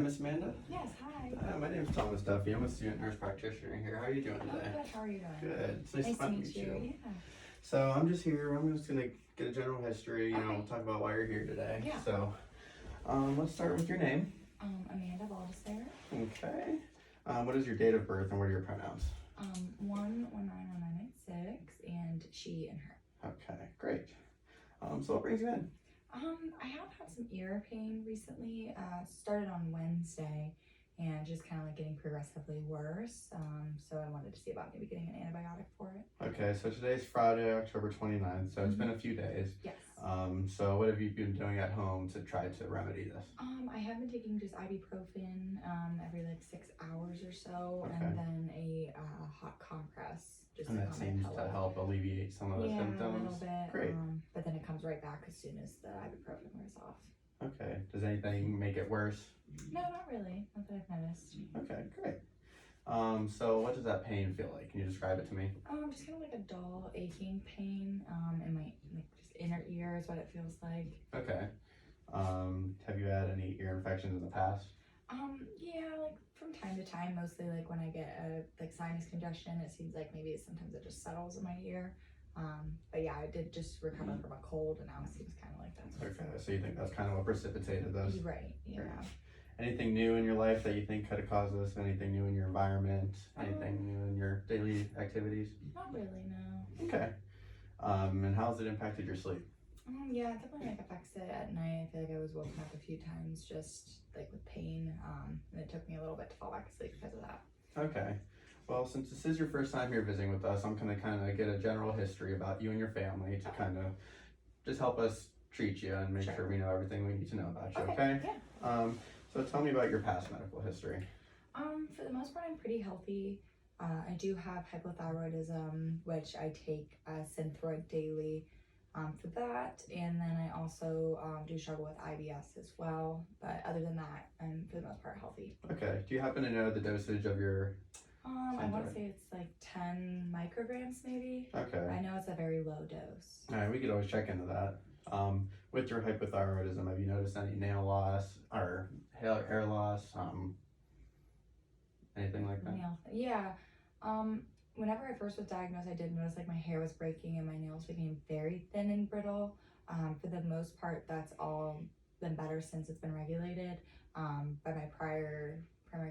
Miss Amanda? Yes, hi. My name is Thomas Duffy. I'm a student nurse practitioner here. How are you doing Oh, today? good. How are you doing? Good. It's nice Nice to to meet you. Yeah. So I'm just here. I'm just gonna get a general history. Okay. We'll talk about why you're here today. Yeah. So, let's start with your name. Amanda Baldassare. Okay. What is your date of birth and what are your pronouns? 1/19/1996 and she and her. Okay, great. So what brings you in? I have had some ear pain recently. Started on Wednesday and just kind of like getting progressively worse. So I wanted to see about maybe getting an antibiotic for it. Okay, so today's Friday, October 29th, so it's been a few days. Yes. So what have you been doing at home to try to remedy this? I have been taking just ibuprofen every like 6 hours or so, Okay. and then a hot compress just And to that calm my seems to pelvis. help alleviate some of the Yeah, symptoms. a little bit. Great. But then it comes right back as soon as the ibuprofen wears off. Okay. Does anything make it worse? No, not really. Not that I've noticed. Okay, great. So what does that pain feel like? Can you describe it to me? Just kind of like a dull, aching pain in my like just inner ear is what it feels like. Okay. Have you had any ear infections in the past? Yeah, like from time to time, mostly like when I get a like sinus congestion, it seems like maybe sometimes it just settles in my ear. But yeah, I did just recover from a cold, and now it seems kind of like that. Okay, so you think that's kind of what precipitated this? Right. Yeah. Great. Anything new in your life that you think could have caused this? Anything new in your environment? Anything new in your daily activities? Not really, no. Okay. And how has it impacted your sleep? Yeah, it definitely like affects it at night. I feel like I was woken up a few times just like with pain. And it took me a little bit to fall back asleep because of that. Okay. Well, since this is your first time here visiting with us, I'm going to kind of get a general history about you and your family to kind of just help us treat you and make sure we know everything we need to know about you, okay? Yeah. So tell me about your past medical history. For the most part, I'm pretty healthy. I do have hypothyroidism, which I take Synthroid daily for that. And then I also do struggle with IBS as well. But other than that, I'm for the most part healthy. Okay. Do you happen to know the dosage of your I want to say it's like 10 micrograms maybe. Okay. I know it's a very low dose. All right, we could always check into that. With your hypothyroidism, have you noticed any nail loss or hair loss? Anything like that? Yeah. Whenever I first was diagnosed, I did notice like my hair was breaking and my nails became very thin and brittle. For the most part, that's all been better since it's been regulated by my primary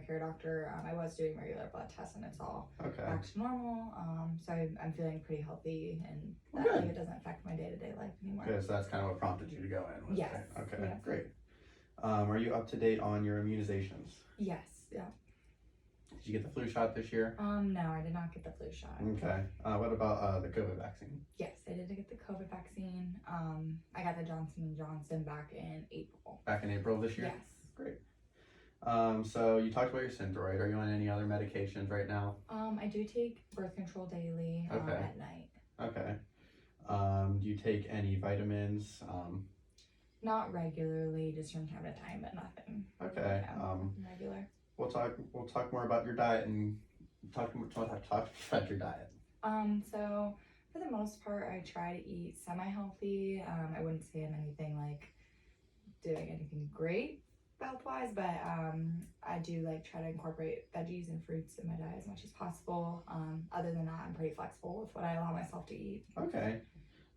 care doctor. I was doing regular blood tests and it's all back to normal. So I'm feeling pretty healthy and that like, it doesn't affect my day-to-day life anymore. Good, so that's kind of what prompted you to go in. Yes. Okay, Yes. great. Are you up to date on your immunizations? Yes, yeah. Did you get the flu shot this year? No, I did not get the flu shot. Okay. What about the COVID vaccine? Yes, I did get the COVID vaccine. I got the Johnson & Johnson back in April. Back in April this year? Yes. Great. So you talked about your Synthroid. Are you on any other medications right now? I do take birth control daily at night. Okay. Do you take any vitamins? Not regularly, just from time to time, but nothing. Okay. Regular. We'll talk more about your diet and talk about your diet. So for the most part, I try to eat semi-healthy. I wouldn't say I'm anything like doing anything great health-wise, but I do like try to incorporate veggies and fruits in my diet as much as possible. Other than that, I'm pretty flexible with what I allow myself to eat. Okay.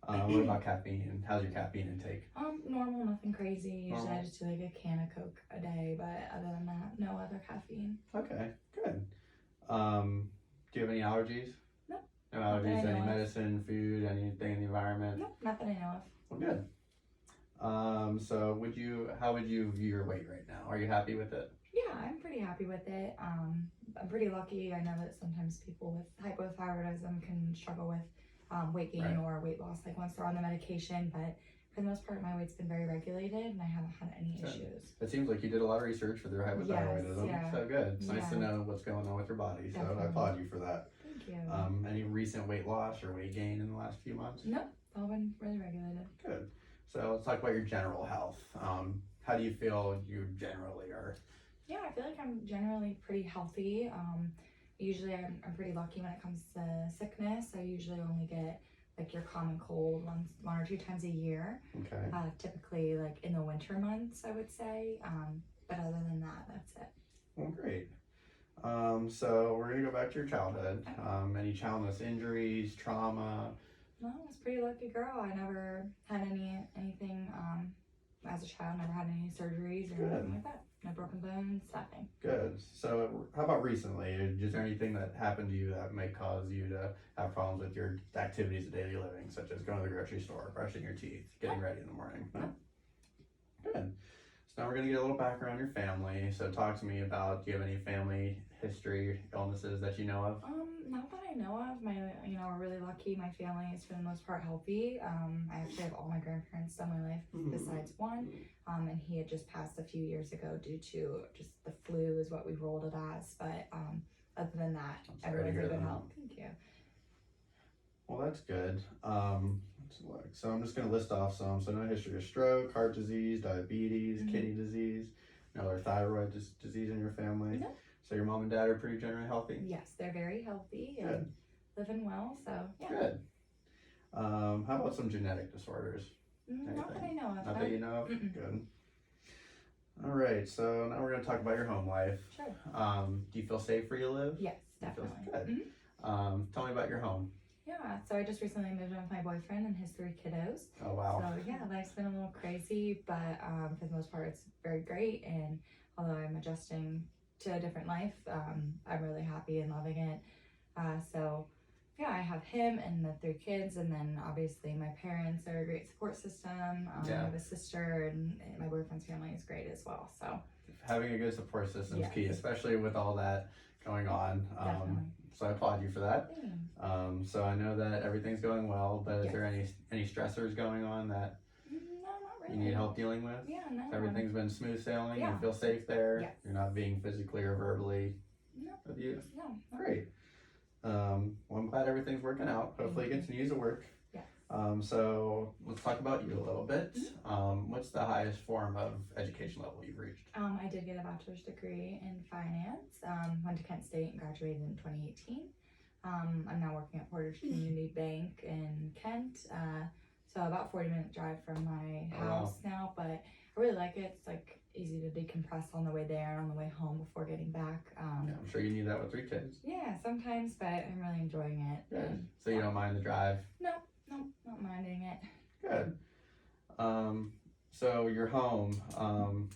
What about caffeine? How's your caffeine intake? Normal, nothing crazy. Usually Normal. I just do like a can of Coke a day, but other than that, no other caffeine. Okay, good. Do you have any allergies? No. No Not that allergies, I any know of. medicine, food, anything in the environment? Nope, not that I know of. Well, good. So how would you view your weight right now? Are you happy with it? Yeah, I'm pretty happy with it. I'm pretty lucky. I know that sometimes people with hypothyroidism can struggle with weight gain or weight loss like once they're on the medication, but for the most part my weight's been very regulated and I haven't had any issues. It seems like you did a lot of research with your hypothyroidism. Yes, yeah. So good. It's nice to Yeah. know what's going on with your body. So Definitely. I applaud you for that. Thank you. Any recent weight loss or weight gain in the last few months? Nope, all been really regulated. Good. So let's talk about your general health. How do you feel you generally are? Yeah, I feel like I'm generally pretty healthy. Usually I'm pretty lucky when it comes to sickness. I usually only get like your common cold one or two times a year. Okay. Typically like in the winter months, I would say. but other than that, that's it. Well, great. So we're gonna go back to your childhood. Any childless injuries, trauma? No, I was a pretty lucky girl. I never had anything as a child. Never had any surgeries or Good. anything like that. No broken bones, nothing. Good. So how about recently? Is there anything that happened to you that may cause you to have problems with your activities of daily living, such as going to the grocery store, brushing your teeth, getting ready in the morning? No? Good. So now we're gonna get a little background on your family. So talk to me about, do you have any family history, illnesses that you know of? Not that I know of. We're really lucky. My family is for the most part healthy. I actually have all my grandparents still in my life besides one. And he had just passed a few years ago due to just the flu is what we rolled it as. But other than that, everyone's in good health. Thank you. Well, that's good. Let's look. So I'm just going to list off some. So no history of stroke, heart disease, diabetes, kidney disease, no other thyroid disease in your family. No. So your mom and dad are pretty generally healthy? Yes, they're very healthy and Good. living well. So yeah. Good. How about some genetic disorders? Not that I know of. Not that you know of? Mm-mm. Good. All right. So now we're going to talk about your home life. Sure. Do you feel safe where you live? Yes, You feel definitely. good. Tell me about your home. Yeah, so I just recently moved in with my boyfriend and his 3 kiddos. Oh, wow. So yeah, life's been a little crazy, but for the most part, it's very great. And although I'm adjusting to a different life, I'm really happy and loving it. So yeah, I have him and the 3 kids, and then obviously my parents are a great support system. I have a sister, and my boyfriend's family is great as well. So Having a good support system is Yes. key, especially with all that going on. Definitely. So I applaud you for that. Thanks. So I know that everything's going well, but is Yes. there any stressors going on that No, not really. you need help dealing with? Yeah, no. Everything's been smooth sailing. Yeah. You feel safe there. Yes. You're not being physically or verbally No. abused. No. Great. Well, I'm glad everything's working out. Hopefully, it continues to work. Yes. So let's talk about you a little bit. What's the highest form of education level you've reached? I did get a bachelor's degree in finance. Went to Kent State and graduated in 2018. I'm now working at Portage Community Bank in Kent. So about 40-minute drive from my house now, but I really like it. It's like easy to decompress on the way there and on the way home before getting back. Yeah, I'm sure you need that with 3 kids. Yeah, sometimes, but I'm really enjoying it. Good. And So you don't mind the drive? No, not minding it. Good. So your home,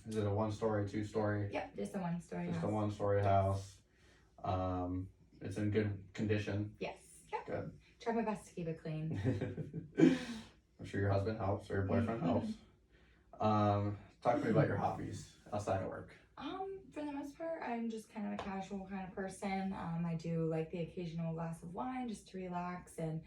is it a 1-story, 2-story? Yep, just a 1-story Just house. a 1-story house. It's in good condition. Yes. Yep. Good. Try my best to keep it clean. I'm sure your husband helps or your boyfriend helps. Talk to me about your hobbies outside of work. For the most part, I'm just kind of a casual kind of person. I do like the occasional glass of wine just to relax and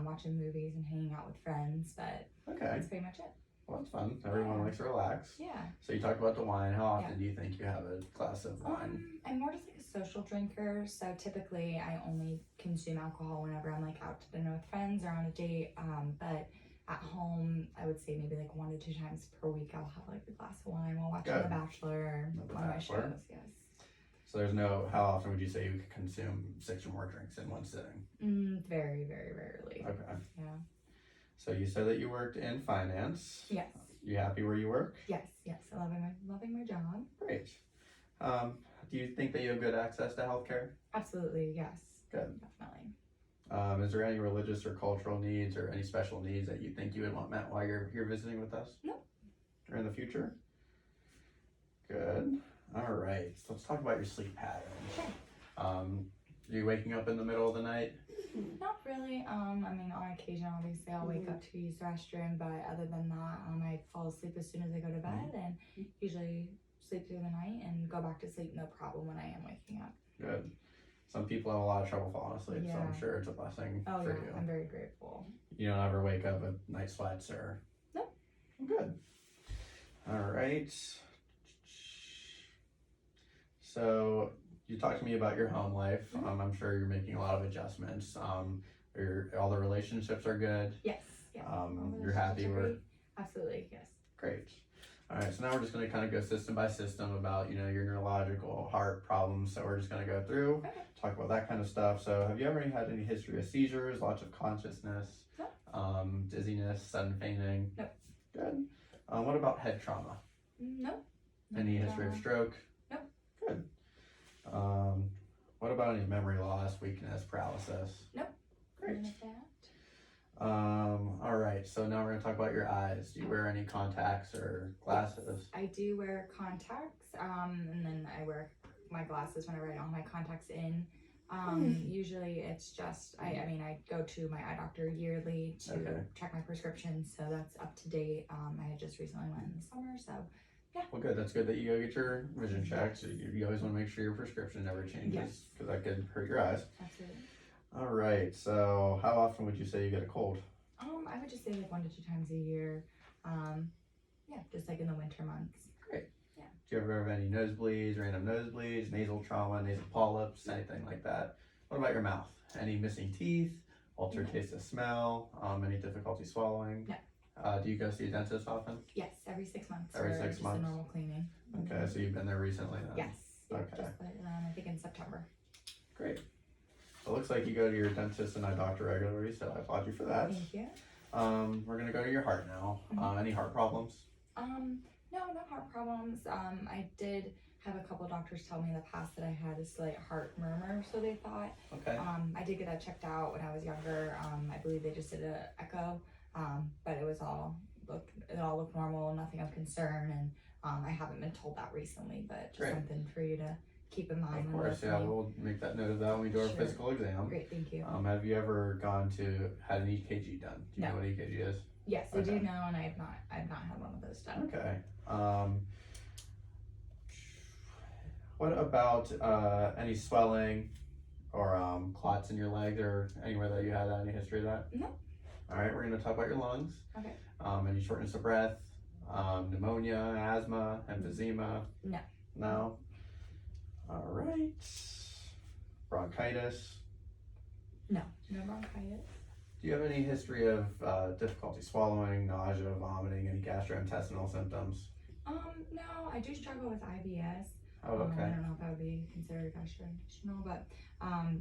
watching movies and hanging out with friends, but Okay. that's pretty much it. Well, that's fun. Everyone likes to relax. Yeah. So you talked about the wine. How often do you think you have a glass of wine? I'm more just like a social drinker, so typically I only consume alcohol whenever I'm like out to dinner with friends or on a date. But at home, I would say maybe like 1 to 2 times per week I'll have like a glass of wine while watching Good. The Bachelor or The one of my Bachelor. shows. Yes. So there's no, how often would you say you could consume 6 or more drinks in one sitting? Very, very rarely. Okay. Yeah. So you said that you worked in finance. Yes. You happy where you work? Yes. Loving my job. Great. Do you think that you have good access to healthcare? Absolutely, yes. Good. Definitely. Is there any religious or cultural needs or any special needs that you think you would want met while you're here visiting with us? No. Or in the future? Good. All right. So let's talk about your sleep pattern. Sure. Are you waking up in the middle of the night? Not really. I mean, on occasion, obviously, I'll wake up to use the restroom, but other than that, I fall asleep as soon as I go to bed and usually sleep through the night and go back to sleep no problem when I am waking up. Good. Some people have a lot of trouble falling asleep, so I'm Yeah. sure it's a blessing Oh, for yeah, you. I'm very grateful. You don't ever wake up with night sweats or? No. Good. All right. So you talked to me about your home life. I'm sure you're making a lot of adjustments. All the relationships are good. Yes. Yeah. All the You're happy relationships are where? great. Absolutely, yes. Great. All right, so now we're just going to kind of go system by system about, your neurological heart problems. So we're just going to go through, Okay. talk about that kind of stuff. So have you ever had any history of seizures, loss of consciousness, dizziness, sudden fainting? No. Good. What about head trauma? No. Any history of stroke? Nope. Good. What about any memory loss, weakness, paralysis? Nope. Great. None of that. All right, so now we're gonna talk about your eyes. Do you wear any contacts or glasses? I do wear contacts, and then I wear my glasses whenever I don't have my contacts in. Usually it's just, I go to my eye doctor yearly to Okay. check my prescription, so that's up to date. I had just recently went in the summer, so Well, good. That's good that you go get your vision checked. So you always want to make sure your prescription never changes Yes. because that could hurt your eyes. absolutely. All right, so how often would you say you get a cold? I would just say like 1 to 2 times a year. Just like in the winter months. Do you ever have any nosebleeds, random nosebleeds, nasal trauma, nasal polyps, anything like that? What about your mouth? Any missing teeth, altered No. taste of smell, any difficulty swallowing? No. Do you go see a dentist often? Yes, every 6 months. Every or 6 just months. a normal cleaning. Okay, so you've been there recently then? Yes. Okay. Just, I think in September. Great. So it looks like you go to your dentist and eye doctor regularly, so I applaud you for that. Thank you. We're gonna go to your heart now. Mhm. Any heart problems? No heart problems. I did have a couple doctors tell me in the past that I had a slight heart murmur, so they thought. Okay. I did get that checked out when I was younger. I believe they just did an echo, but it all looked normal, nothing of concern, and I haven't been told that recently, but just Great. something for you to keep in mind. Of when course, yeah, listening. we'll make that note of that when we do our Sure. physical exam. Great, thank you. Have you ever had an EKG done? Do you know No. what EKG is? Yes, I do okay. know, and I've not had one of those done. Okay. What about any swelling or clots in your leg or anywhere that you had any history of that? No. All right, we're gonna talk about your lungs. Okay. Any shortness of breath, pneumonia, asthma, emphysema? No. No. All right. Bronchitis. No bronchitis. Do you have any history of difficulty swallowing, nausea, vomiting, any gastrointestinal symptoms? No, I do struggle with IBS. Oh, okay. I don't know if that would be considered gastrointestinal, but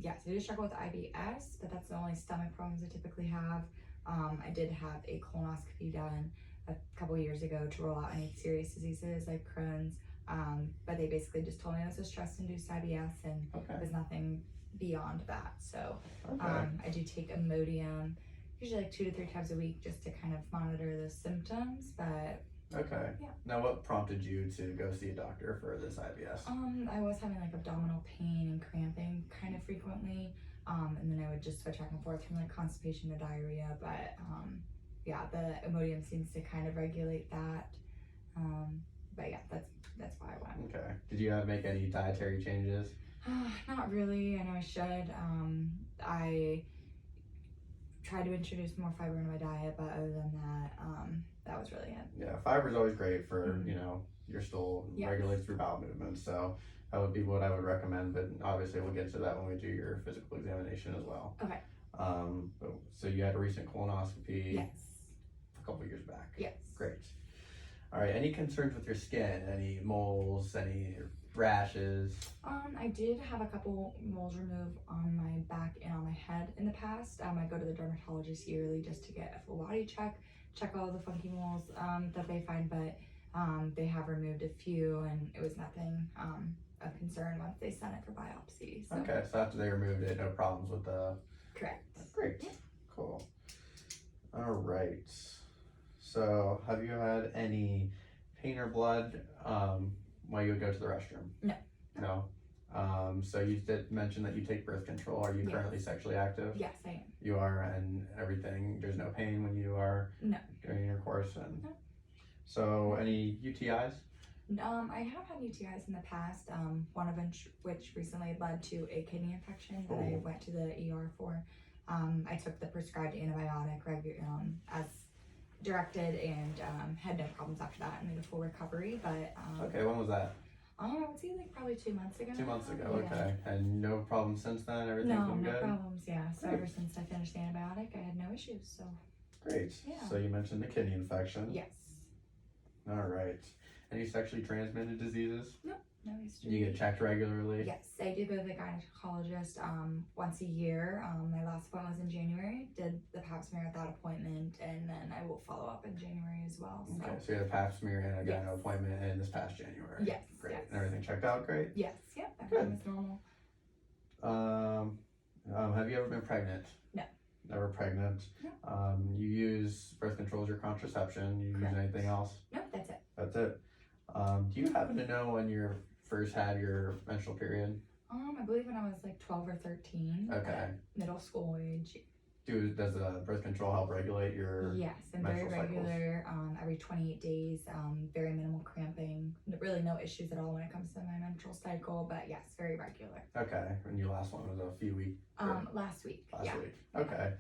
yes, I do struggle with IBS, but that's the only stomach problems I typically have. I did have a colonoscopy done a couple years ago to rule out any serious diseases like Crohn's, but they basically just told me it was a stress-induced IBS and Okay. there's nothing beyond that. So Okay. I do take Imodium usually like 2 to 3 times a week just to kind of monitor the symptoms, but Okay. yeah. Now, what prompted you to go see a doctor for this IBS? I was having like abdominal pain and cramping kind of frequently, and then I would just switch back and forth from like constipation to diarrhea, but the Imodium seems to kind of regulate that, but yeah, that's why I went. Okay. Did you make any dietary changes? Not really. I know I should. I tried to introduce more fiber into my diet, but other than that, that was really it. Yeah, fiber is always great for Mhm. your stool Yes. regulates through bowel movements, so that would be what I would recommend. But obviously, we'll get to that when we do your physical examination as well. Okay. So you had a recent colonoscopy Yes. a couple years back. Yes. Great. All right. Any concerns with your skin? Any moles? Any rashes? I did have a couple moles removed on my back and on my head in the past. I go to the dermatologist yearly just to get a full body check all the funky moles that they find, but they have removed a few and it was nothing of concern once they sent it for biopsy. So. Okay. So after they removed it, no problems with the. Correct. Great. Yeah. Cool. All right. So, have you had any pain or blood while you would go to the restroom? No. No. So you did mention that you take birth control. Are you Yes. currently sexually active? Yes, I am. You are, and everything. There's no pain when you are No. doing your course, and No. so any UTIs? I have had UTIs in the past, one of which recently led to a kidney infection that I Oh. went to the ER for. I took the prescribed antibiotic as directed and had no problems after that and made a full recovery. But Okay, when was that? I would say like probably 2 months ago. 2 months ago. Yeah. Okay, and no problems since then. Everything's No, been no good. problems. Yeah. So Great. ever since I finished the antibiotic, I had no issues. So Great. Yeah. So you mentioned the kidney infection. yes. All right. Any sexually transmitted diseases? no Do history. you get checked regularly? Yes, I do go to the gynecologist once a year. My last appointment was in January. Did the pap smear at that appointment, and then I will follow up in January as well. So. Okay, so you had a pap smear and a Yes. gyno appointment in this past January. Yes. Great. Yes. And everything checked out great? Yes. Yep. Everything was normal. Have you ever been pregnant? No. Never pregnant. No. You use birth control as your contraception. You Correct. use anything else? No, that's it. That's it. Do you happen to know when you first had your menstrual period? I believe when I was like 12 or 13. Okay. Middle school age. Does birth control help regulate your? Yes, and very menstrual cycles? regular. Every 28 days. Very minimal cramping. Really no issues at all when it comes to my menstrual cycle. But yes, very regular. Okay. And your last one was a few weeks. Last week. Last yeah. week. Okay.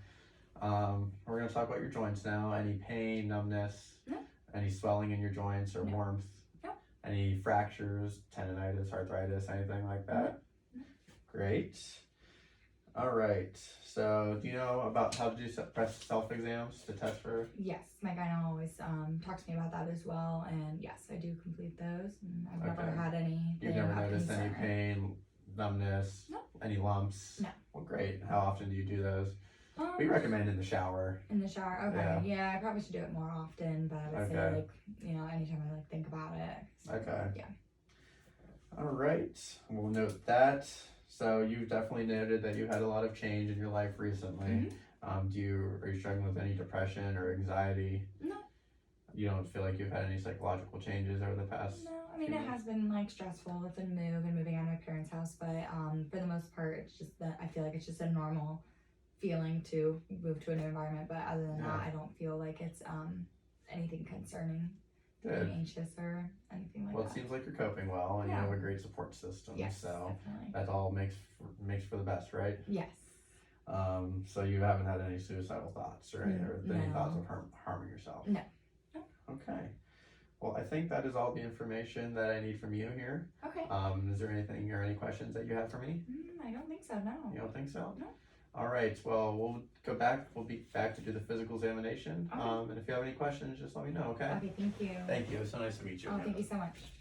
We're gonna talk about your joints now. Any pain, numbness? No. Any swelling in your joints or No. warmth? No. Any fractures, tendonitis, arthritis, anything like that? No. Great. All right. So, do you know about how to do breast self exams to test for? Yes, my gyno always talks to me about that as well, and yes, I do complete those, and I've never Okay. had any. You've never noticed any pain, numbness, No. any lumps? No. Well, great. How often do you do those? We recommend in the shower. In the shower. Okay. Yeah, I probably should do it more often, but I would say Okay. like anytime I like think about it. So, Okay. Yeah. All right, we'll note that. So you've definitely noted that you had a lot of change in your life recently. Mhm. Are you struggling with any depression or anxiety? No. You don't feel like you've had any psychological changes over the past? No, I mean it has been like stressful with the move and moving out of my parents' house, but for the most part, it's just that I feel like it's just a normal feeling to move to a new environment. But other than that, Yeah. I don't feel like it's anything concerning, Good. being anxious or anything like Well, it that. seems like you're coping well, and you Yeah. have a great support system. Yes, So definitely. that all makes for the best, right? Yes. So you haven't had any suicidal thoughts or any No. thoughts of harming yourself? No. No. Okay. Well, I think that is all the information that I need from you here. Okay. Is there anything or any questions that you have for me? I don't think so. No. You don't think so? No. All right. Well, we'll go back. We'll be back to do the physical examination. Okay. And if you have any questions, just let me know. Okay. Okay. Thank you. Thank you. It was so nice to meet you. Oh, Amanda. thank you so much.